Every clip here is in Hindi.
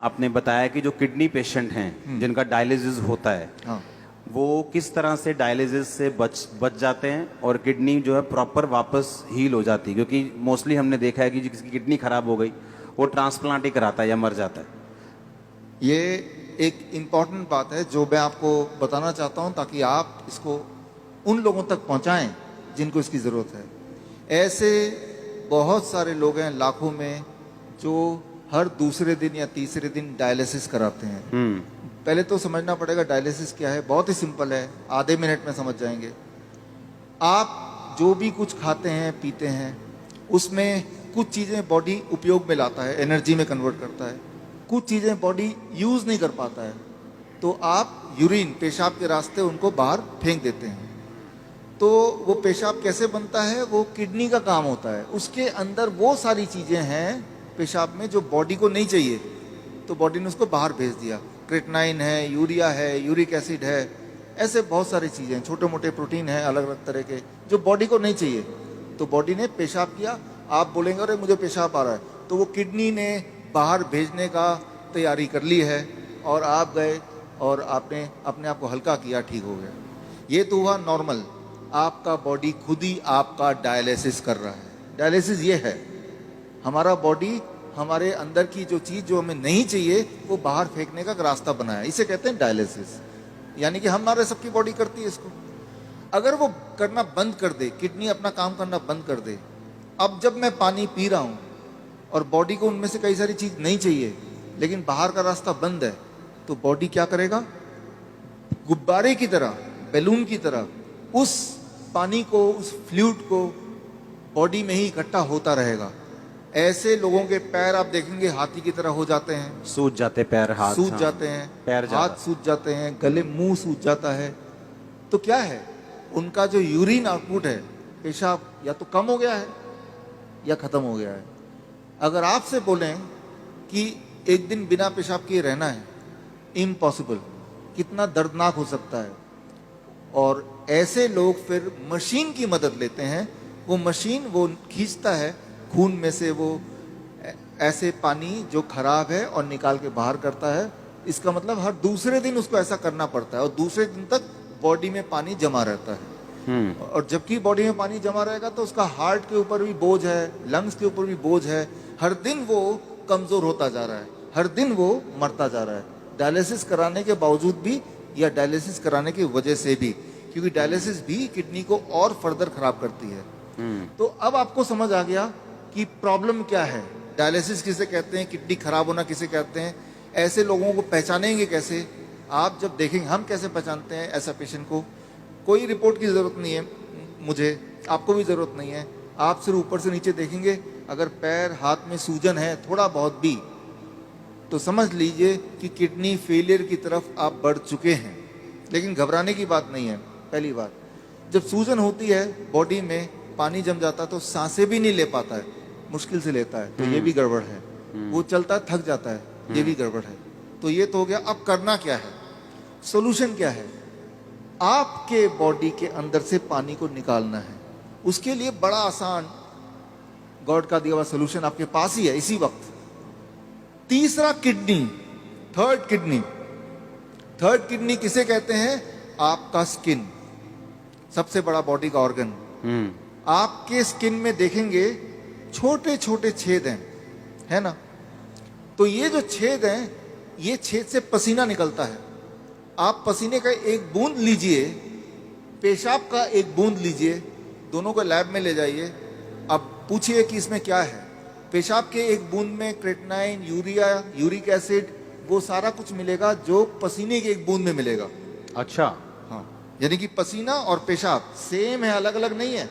आपने बताया कि जो किडनी पेशेंट हैं जिनका डायलिसिस होता है, हाँ, वो किस तरह से डायलिसिस से बच जाते हैं और किडनी जो है प्रॉपर वापस हील हो जाती है, क्योंकि मोस्टली हमने देखा है कि जिसकी किडनी खराब हो गई वो ट्रांसप्लांट ही कराता है या मर जाता है। ये एक इम्पॉर्टेंट बात है जो मैं आपको बताना चाहता हूँ ताकि आप इसको उन लोगों तक पहुँचाएं जिनको इसकी ज़रूरत है। ऐसे बहुत सारे लोग हैं लाखों में जो हर दूसरे दिन या तीसरे दिन डायलिसिस कराते हैं। पहले तो समझना पड़ेगा डायलिसिस क्या है। बहुत ही सिंपल है, आधे मिनट में समझ जाएंगे। आप जो भी कुछ खाते हैं पीते हैं उसमें कुछ चीज़ें बॉडी उपयोग में लाता है, एनर्जी में कन्वर्ट करता है, कुछ चीज़ें बॉडी यूज़ नहीं कर पाता है, तो आप यूरिन पेशाब के रास्ते उनको बाहर फेंक देते हैं। तो वो पेशाब कैसे बनता है, वो किडनी का काम होता है। उसके अंदर वो सारी चीज़ें हैं पेशाब में जो बॉडी को नहीं चाहिए, तो बॉडी ने उसको बाहर भेज दिया। क्रेटनाइन है, यूरिया है, यूरिक एसिड है, ऐसे बहुत सारी चीज़ें हैं, छोटे मोटे प्रोटीन हैं अलग अलग तरह के जो बॉडी को नहीं चाहिए, तो बॉडी ने पेशाब किया। आप बोलेंगे अरे मुझे पेशाब आ रहा है, तो वो किडनी ने बाहर भेजने का तैयारी कर ली है और आप गए और आपने अपने आप को हल्का किया, ठीक हो गया। ये तो हुआ नॉर्मल। आपका बॉडी खुद ही आपका डायलिसिस कर रहा है। डायलिसिस ये है, हमारा बॉडी हमारे अंदर की जो चीज़ जो हमें नहीं चाहिए वो बाहर फेंकने का रास्ता बनाया, इसे कहते हैं डायलिसिस। यानी कि हमारे सबकी बॉडी करती है इसको। अगर वो करना बंद कर दे, किडनी अपना काम करना बंद कर दे, अब जब मैं पानी पी रहा हूँ और बॉडी को उनमें से कई सारी चीज़ नहीं चाहिए लेकिन बाहर का रास्ता बंद है, तो बॉडी क्या करेगा, गुब्बारे की तरह, बैलून की तरह उस पानी को, उस फ्लूइड को बॉडी में ही इकट्ठा होता रहेगा। ऐसे लोगों के पैर आप देखेंगे हाथी की तरह हो जाते हैं, सूज जाते पैर, हाथ सूज हाँ, जाते हैं, पैर हाथ सूज जाते हैं, गले मुंह सूज जाता है। तो क्या है, उनका जो यूरिन आउटपुट है, पेशाब या तो कम हो गया है या खत्म हो गया है। अगर आपसे बोलें कि एक दिन बिना पेशाब किए रहना है, इम्पॉसिबल। कितना दर्दनाक हो सकता है। और ऐसे लोग फिर मशीन की मदद लेते हैं। वो मशीन वो खींचता है खून में से वो ऐसे पानी जो खराब है और निकाल के बाहर करता है। इसका मतलब हर दूसरे दिन उसको ऐसा करना पड़ता है और दूसरे दिन तक बॉडी में पानी जमा रहता है। और जबकि बॉडी में पानी जमा रहेगा तो उसका हार्ट के ऊपर भी बोझ है, लंग्स के ऊपर भी बोझ है। हर दिन वो कमजोर होता जा रहा है, हर दिन वो मरता जा रहा है, डायलिसिस कराने के बावजूद भी या डायलिसिस कराने की वजह से भी, क्योंकि डायलिसिस भी किडनी को और फर्दर खराब करती है। तो अब आपको समझ आ गया कि प्रॉब्लम क्या है, डायलिसिस किसे कहते हैं, किडनी खराब होना किसे कहते हैं। ऐसे लोगों को पहचानेंगे कैसे, आप जब देखेंगे। हम कैसे पहचानते हैं ऐसा पेशेंट को, कोई रिपोर्ट की ज़रूरत नहीं है मुझे, आपको भी ज़रूरत नहीं है। आप सिर्फ ऊपर से नीचे देखेंगे, अगर पैर हाथ में सूजन है थोड़ा बहुत भी, तो समझ लीजिए कि किडनी फेलियर की तरफ आप बढ़ चुके हैं। लेकिन घबराने की बात नहीं है। पहली बात, जब सूजन होती है बॉडी में, पानी जम जाता है तो सांसें भी नहीं ले पाता है, मुश्किल से लेता है, तो ये भी गड़बड़ है। वो चलता है थक जाता है, ये भी गड़बड़ है। तो ये तो हो गया। अब करना क्या है, सोल्यूशन क्या है, आपके बॉडी के अंदर से पानी को निकालना है। उसके लिए बड़ा आसान गॉड का दिया हुआ सोल्यूशन आपके पास ही है इसी वक्त। तीसरा kidney, third kidney. Third kidney किसे कहते हैं, आपका स्किन, सबसे बड़ा बॉडी का ऑर्गन। आपके स्किन में देखेंगे छोटे छोटे छेद हैं, है ना। तो ये जो छेद हैं, ये छेद से पसीना निकलता है। आप पसीने का एक बूंद लीजिए, पेशाब का एक बूंद लीजिए, दोनों को लैब में ले जाइए। अब पूछिए कि इसमें क्या है। पेशाब के एक बूंद में क्रेटनाइन, यूरिया, यूरिक एसिड, वो सारा कुछ मिलेगा जो पसीने के एक बूंद में मिलेगा। अच्छा, हाँ, यानी कि पसीना और पेशाब सेम है, अलग अलग नहीं है,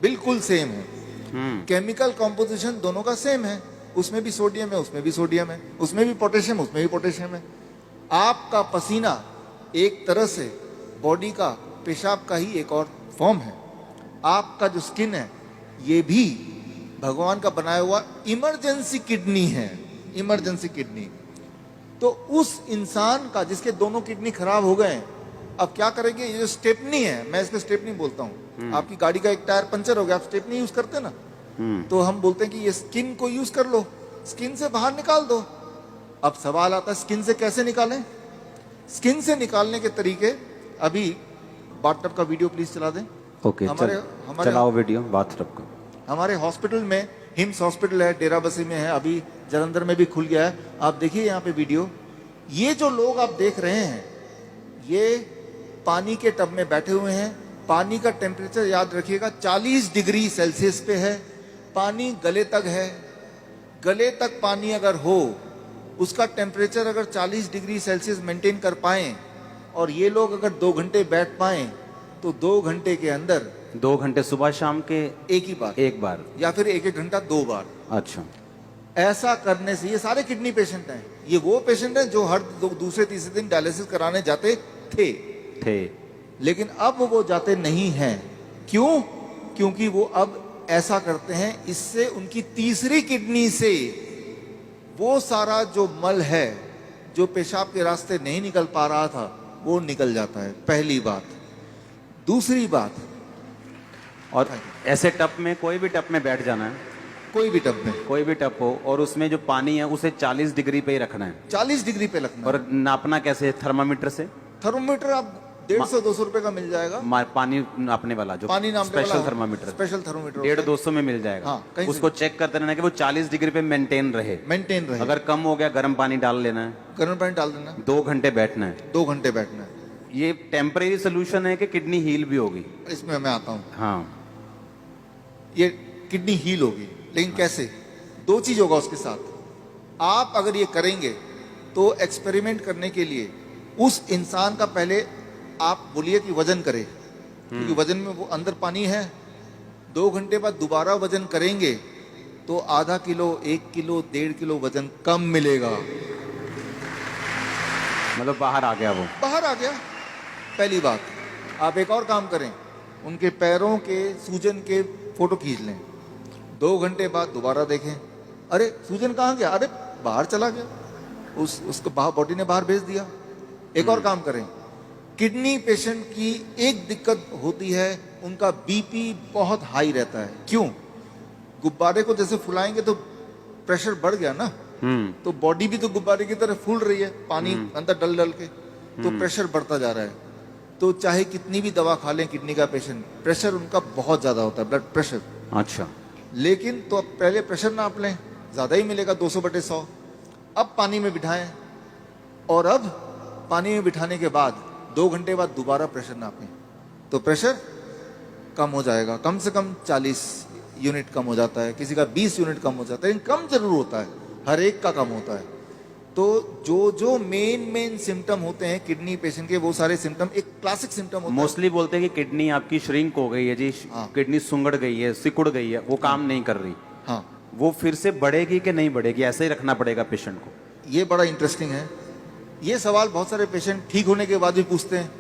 बिल्कुल सेम है। केमिकल कॉम्पोजिशन दोनों का सेम है। उसमें भी सोडियम है, उसमें भी सोडियम है, उसमें भी पोटेशियम, उसमें भी पोटेशियम है। आपका पसीना एक तरह से बॉडी का पेशाब का ही एक और फॉर्म है। आपका जो स्किन है, ये भी भगवान का बनाया हुआ इमरजेंसी किडनी है, इमरजेंसी किडनी। तो उस इंसान का जिसके दोनों किडनी खराब हो गए, अब क्या करेंगे, ये जो स्टेपनी है, मैं इसको स्टेपनी बोलता हूँ। आपकी गाड़ी का एक टायर पंचर हो गया, आप स्टेपनी यूज करते हैं ना, तो हम बोलते हैं कि ये स्किन को यूज कर लो, स्किन से बाहर निकाल दो। अब सवाल आता है स्किन से कैसे निकालें। स्किन से निकालने के तरीके, अभी बाथटब का वीडियो प्लीज चला दें। ओके, चलाओ वीडियो बाथटब का। हमारे हॉस्पिटल में, हिम्स हॉस्पिटल है, डेराबस्सी में है, अभी जलंधर में भी खुल गया है। आप देखिए यहाँ पे वीडियो। ये जो लोग आप देख रहे हैं, ये पानी के टब में बैठे हुए हैं। पानी का टेम्परेचर याद रखिएगा 40 डिग्री सेल्सियस पे है। पानी गले तक है। गले तक पानी अगर हो, उसका टेम्परेचर अगर 40 डिग्री सेल्सियस मेंटेन कर पाएं, और ये लोग अगर 2 घंटे बैठ पाएं, तो 2 घंटे के अंदर 2 घंटे सुबह शाम के एक बार या फिर 1-1 घंटा 2 बार। अच्छा, ऐसा करने से, ये सारे किडनी पेशेंट हैं, ये वो पेशेंट हैं जो हर दूसरे तीसरे दिन डायलिसिस कराने जाते थे, लेकिन अब वो जाते नहीं हैं। क्यों? क्योंकि वो अब ऐसा करते हैं, इससे उनकी तीसरी किडनी से वो सारा जो मल है, जो पेशाब के रास्ते नहीं निकल पा रहा था, वो निकल जाता है। पहली बात। दूसरी बात, और ऐसे टब में, कोई भी टब में बैठ जाना है, कोई भी टब में, कोई भी टब हो, और उसमें जो पानी है उसे 40 डिग्री पे ही रखना है। 40 डिग्री पे रखना है। और नापना कैसे? थर्मामीटर से। थर्मोमीटर आप 150-200 रुपए का मिल जाएगा। पानी नापने वाला, जो पानी नापने वाला स्पेशल थर्मामीटर, स्पेशल थर्मोमीटर 150-200 में मिल जाएगा। हाँ, कहीं उसको चेक करते रहना कि वो 40 डिग्री पे मेंटेन रहे। अगर कम हो गया, गर्म पानी डाल लेना है, गर्म पानी डाल देना, 2 घंटे बैठना है। 2 घंटे बैठना है। ये टेम्परेरी सोल्यूशन है कि किडनी हील भी होगी? इसमें मैं आता हूँ। हाँ, ये किडनी हील होगी, लेकिन कैसे? 2 चीज होगा उसके साथ। आप अगर ये करेंगे तो एक्सपेरिमेंट करने के लिए उस इंसान का पहले आप बोलिए कि वजन करे, क्योंकि वजन में वो अंदर पानी है। 2 घंटे बाद दोबारा वजन करेंगे तो आधा किलो, 1 किलो, 1.5 किलो वजन कम मिलेगा। मतलब बाहर आ गया, वो बाहर आ गया। पहली बात। आप एक और काम करें, उनके पैरों के सूजन के फोटो खींच लें। 2 घंटे बाद दोबारा देखें, अरे सूजन कहाँ गया? अरे बाहर चला गया, उसको बॉडी ने बाहर भेज दिया। एक और काम करें, किडनी पेशेंट की एक दिक्कत होती है, उनका बीपी बहुत हाई रहता है। क्यों? गुब्बारे को जैसे फुलाएंगे तो प्रेशर बढ़ गया ना, तो बॉडी भी तो गुब्बारे की तरह फूल रही है, पानी अंदर डल डल के, तो प्रेशर बढ़ता जा रहा है। तो चाहे कितनी भी दवा खा लें किडनी का पेशेंट, प्रेशर उनका बहुत ज्यादा होता है, ब्लड प्रेशर। अच्छा, लेकिन तो अब पहले प्रेशर नाप लें, ज्यादा ही मिलेगा 200/100। अब पानी में बिठाएं, और अब पानी में बिठाने के बाद 2 घंटे बाद दोबारा प्रेशर नापें, तो प्रेशर कम हो जाएगा। कम से कम 40 यूनिट कम हो जाता है, किसी का 20 यूनिट कम हो जाता है, लेकिन कम जरूर होता है, हर एक का कम होता है। तो जो मेन सिम्टम होते हैं किडनी पेशेंट के, वो सारे सिम्टम एक क्लासिक सिम्टम होता है। मोस्टली बोलते हैं कि किडनी आपकी श्रिंक हो गई है जी, किडनी सुंगड़ गई है, सिकुड़ गई है, वो काम नहीं कर रही। हाँ, वो फिर से बढ़ेगी कि नहीं बढ़ेगी? ऐसे ही रखना पड़ेगा पेशेंट को? ये बड़ा इंटरेस्टिंग है। ये सवाल बहुत सारे पेशेंट ठीक होने के बाद भी पूछते हैं।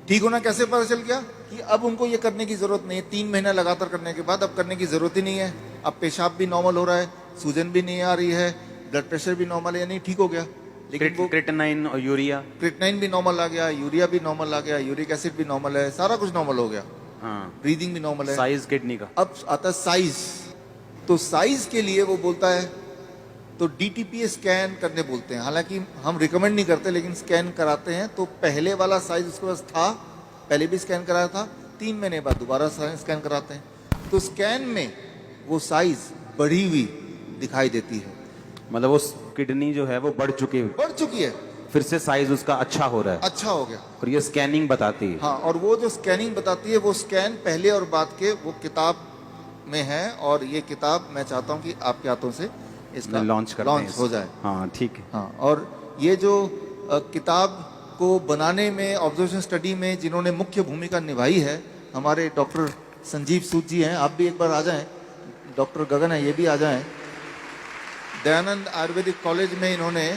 ठीक होना कैसे पता चल गया? कि अब उनको ये करने की जरूरत नहीं है। 3 महीना लगातार करने के बाद अब करने की जरूरत ही नहीं है। अब पेशाब भी नॉर्मल हो रहा है, सूजन भी नहीं आ रही है, ब्लड प्रेशर भी नॉर्मल है, नहीं ठीक हो गया। लेकिन वो क्रिएटिनाइन और यूरिया, क्रिएटिनाइन भी नॉर्मल आ गया, यूरिया भी नॉर्मल आ गया, यूरिक एसिड भी नॉर्मल है, सारा कुछ नॉर्मल हो गया। हाँ, ब्रीदिंग भी नॉर्मल है। साइज किडनी का। अब आता है साइज। तो साइज के लिए वो बोलता है, तो डीटीपी स्कैन करने बोलते हैं। हालांकि हम रिकमेंड नहीं करते, लेकिन स्कैन कराते हैं। तो पहले वाला साइज उसके पास था, पहले भी स्कैन कराया था, 3 महीने बाद दोबारा स्कैन कराते हैं। तो स्कैन में वो साइज बढ़ी हुई दिखाई देती है, मतलब वो किडनी जो है वो बढ़ चुकी है, फिर से साइज उसका अच्छा हो रहा है, अच्छा हो गया। और ये स्कैनिंग बताती है। हाँ, और वो जो स्कैनिंग बताती है, वो स्कैन पहले और बाद के वो किताब में है। और ये किताब मैं चाहता हूँ कि आपके हाथों से इसका लॉन्च हो जाए। हाँ, ठीक है। हाँ, और ये जो किताब को बनाने में, ऑब्जर्वेशन स्टडी में जिन्होंने मुख्य भूमिका निभाई है, हमारे डॉक्टर संजीव सूद जी हैं। आप भी एक बार आ जाएं। डॉक्टर गगन है, ये भी आ जाएं। दयानंद आयुर्वेदिक कॉलेज में इन्होंने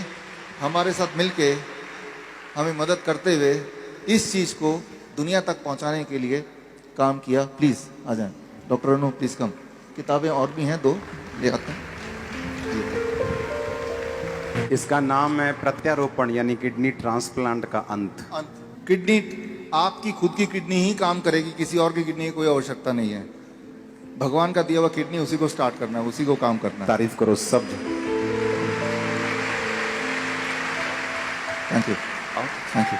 हमारे साथ मिलके हमें मदद करते हुए इस चीज़ को दुनिया तक पहुंचाने के लिए काम किया। प्लीज़ आ जाएं। डॉक्टर अनु, प्लीज़ कम। किताबें और भी हैं, 2 ले आते हैं। इसका नाम है प्रत्यारोपण, यानी किडनी ट्रांसप्लांट का अंत। किडनी, आपकी खुद की किडनी ही काम करेगी, किसी और की किडनी की कोई आवश्यकता नहीं है। भगवान का दिया हुआ किडनी, उसी को स्टार्ट करना है, उसी को काम करना है। तारीफ करो सब। थैंक यू आओ। Thank you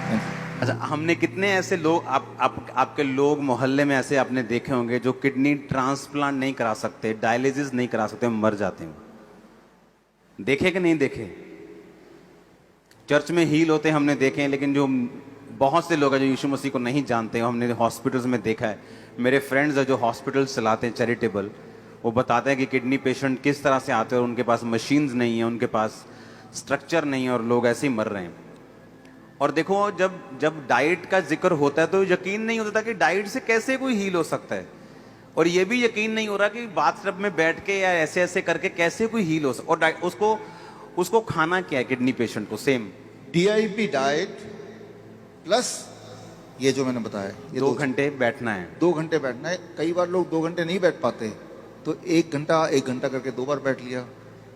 thank you. अच्छा, हमने कितने ऐसे लोग आपके लोग मोहल्ले में ऐसे आपने देखे होंगे जो किडनी ट्रांसप्लांट नहीं करा सकते, डायलिसिस नहीं करा सकते, मर जाते हैं। देखे कि नहीं देखे? चर्च में हील होते हमने देखे हैं, लेकिन जो बहुत से लोग हैं जो यीशु मसीह को नहीं जानते, हमने हॉस्पिटल्स में देखा है। मेरे फ्रेंड्स हैं जो हॉस्पिटल्स चलाते हैं चैरिटेबल, वो बताते हैं कि किडनी पेशेंट किस तरह से आते हैं और उनके पास मशीन्स नहीं है, उनके पास स्ट्रक्चर नहीं है और लोग ऐसे ही मर रहे हैं। और देखो, जब डाइट का जिक्र होता है तो यकीन नहीं होता कि डाइट से कैसे कोई हील हो सकता है, और ये भी यकीन नहीं हो रहा कि बाथटब में बैठ के या ऐसे ऐसे करके कैसे कोई हील हो सकता। और उसको खाना क्या है किडनी पेशेंट को? सेम DIP डाइट प्लस ये जो मैंने बताया, ये 2 घंटे बैठना है। 2 घंटे बैठना है। कई बार लोग 2 घंटे नहीं बैठ पाते, तो 1 घंटा करके 2 बार बैठ लिया।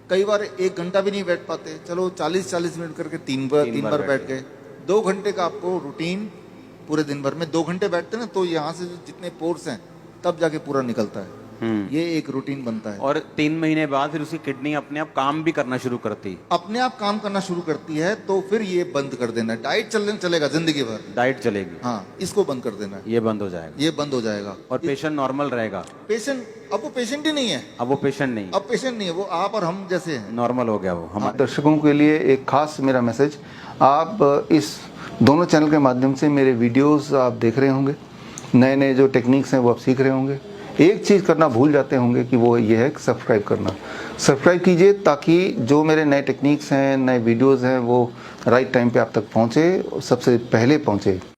कई बार 1 घंटा भी नहीं बैठ पाते, चलो 40-40 मिनट करके 3 बार बैठ गए। 2 घंटे का आपको रूटीन पूरे दिन भर में 2 घंटे बैठते हैं ना, तो यहाँ से जितने पोर्स हैं तब जाके पूरा निकलता है। ये एक रूटीन बनता है। और 3 महीने बाद फिर उसकी किडनी अपने आप काम भी करना शुरू करती। अपने आप काम करना शुरू करती है, तो फिर ये बंद कर देना है। डाइट चलेगा जिंदगी भर, डाइट चलेगी, हाँ, इसको बंद कर देना है। ये बंद हो जाएगा, ये बंद हो जाएगा और पेशेंट नॉर्मल रहेगा। पेशेंट अब वो पेशेंट ही नहीं है, अब वो पेशेंट नहीं, अब पेशेंट नहीं है, वो आप और हम जैसे हैं। नॉर्मल हो गया वो। हमारे दर्शकों के लिए एक खास मेरा मैसेज, आप इस दोनों चैनल के माध्यम से मेरे वीडियोस आप देख रहे होंगे, नए नए जो टेक्निक्स हैं वो आप सीख रहे होंगे। एक चीज़ करना भूल जाते होंगे कि वो ये है कि सब्सक्राइब करना। सब्सक्राइब कीजिए ताकि जो मेरे नए टेक्निक्स हैं, नए वीडियोस हैं, वो राइट टाइम पे आप तक पहुँचे, सबसे पहले पहुँचे।